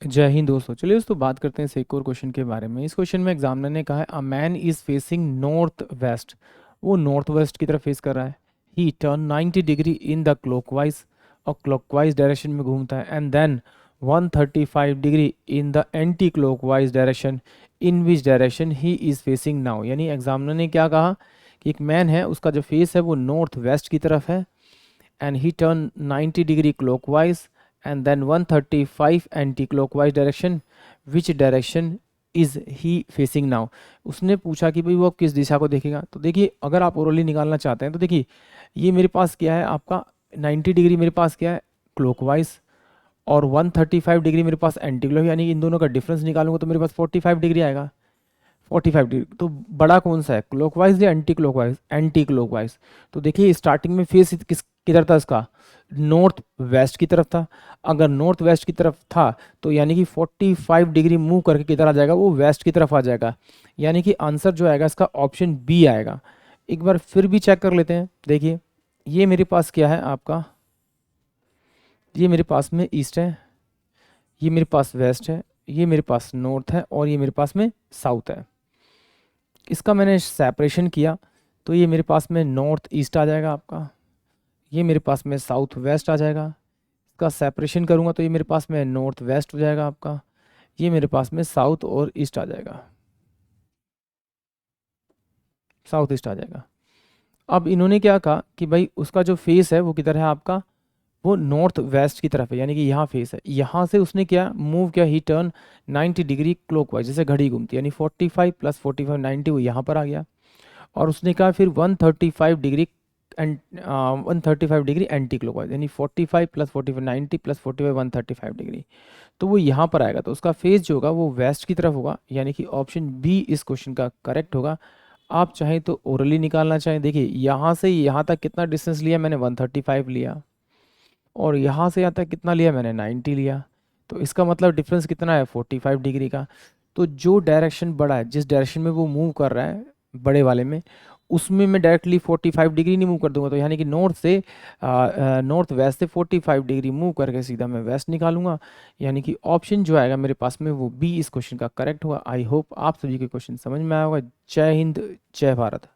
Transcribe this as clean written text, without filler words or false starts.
जय हिंद दोस्तों। चलिए दोस्तों बात करते हैं इस एक और क्वेश्चन के बारे में। इस क्वेश्चन में एग्जामिनर ने कहा है a man is facing north west, वो नॉर्थ वेस्ट की तरफ फेस कर रहा है। He turn 90 degree in the clockwise, और क्लॉकवाइज डायरेक्शन में घूमता है, and then 135 degree in the anti clockwise direction, in which direction he is facing now. यानी एग्जामिनर ने क्या कहा कि एक मैन है, उसका जो फेस है वो नॉर्थ वेस्ट की तरफ है, and he turned 90 degree clockwise and then 135 anti-clockwise direction. Which direction is he facing now? उसने पूछा कि भाई वो अब किस दिशा को देखेगा। तो देखिए अगर आप ओरली निकालना चाहते हैं तो देखिए ये मेरे पास क्या है, आपका 90 डिग्री मेरे पास क्या है क्लॉकवाइज, और 135 डिग्री मेरे पास एंटी क्लॉक, यानी कि इन दोनों का डिफरेंस निकालूंगा तो मेरे पास 45 डिग्री आएगा। 45 डिग्री तो बड़ा कौन सा है, क्लॉकवाइज या एंटी क्लॉकवाइज? Anti clockwise. तो देखिए स्टार्टिंग में फेस किस किधर था इसका, नॉर्थ वेस्ट की तरफ था। अगर नॉर्थ वेस्ट की तरफ था तो यानी कि 45 डिग्री मूव करके किधर आ जाएगा, वो वेस्ट की तरफ आ जाएगा। यानी कि आंसर जो आएगा इसका ऑप्शन बी आएगा। एक बार फिर भी चेक कर लेते हैं। देखिए ये मेरे पास क्या है आपका, ये मेरे पास में ईस्ट है, ये मेरे पास वेस्ट है, ये मेरे पास नॉर्थ है, और ये मेरे पास में साउथ है। इसका मैंने सेपरेशन किया तो ये मेरे पास में नॉर्थ ईस्ट आ जाएगा आपका, ये मेरे पास में साउथ वेस्ट आ जाएगा। इसका सेपरेशन करूँगा तो ये मेरे पास में नॉर्थ वेस्ट हो जाएगा आपका, ये मेरे पास में साउथ और ईस्ट आ जाएगा, साउथ ईस्ट आ जाएगा। अब इन्होंने क्या कहा कि भाई उसका जो फेस है वो किधर है आपका, वो नॉर्थ वेस्ट की तरफ है, यानी कि यहाँ फेस है। यहाँ से उसने क्या मूव किया, ही टर्न 90 डिग्री क्लॉकवाइज, जैसे घड़ी घूमती है, यानी 45 प्लस 45 90, वो यहाँ पर आ गया। और उसने कहा फिर 135 degree and 135 degree anti clockwise, यानी 45 प्लस 45 90 प्लस 45 135 डिग्री, तो वो यहाँ पर आएगा। तो उसका फेस जो होगा वो वेस्ट की तरफ होगा, यानी कि ऑप्शन बी इस क्वेश्चन का करेक्ट होगा। आप चाहें तो ओरली निकालना चाहें, देखिए यहाँ से यहाँ तक कितना डिस्टेंस लिया मैंने, 135 लिया, और यहाँ से यहाँ तक कितना लिया मैंने, 90 लिया। तो इसका मतलब डिफरेंस कितना है, 45 डिग्री का। तो जो डायरेक्शन बड़ा है, जिस डायरेक्शन में वो मूव कर रहा है बड़े वाले में, उसमें मैं डायरेक्टली 45 डिग्री नहीं मूव कर दूंगा। तो यानी कि नॉर्थ से नॉर्थ वेस्ट से 45 डिग्री मूव करके सीधा मैं वेस्ट निकालूंगा। यानी कि ऑप्शन जो आएगा मेरे पास में वो बी इस क्वेश्चन का करेक्ट होगा। आई होप आप सभी के क्वेश्चन समझ में आया होगा। जय हिंद, जय भारत।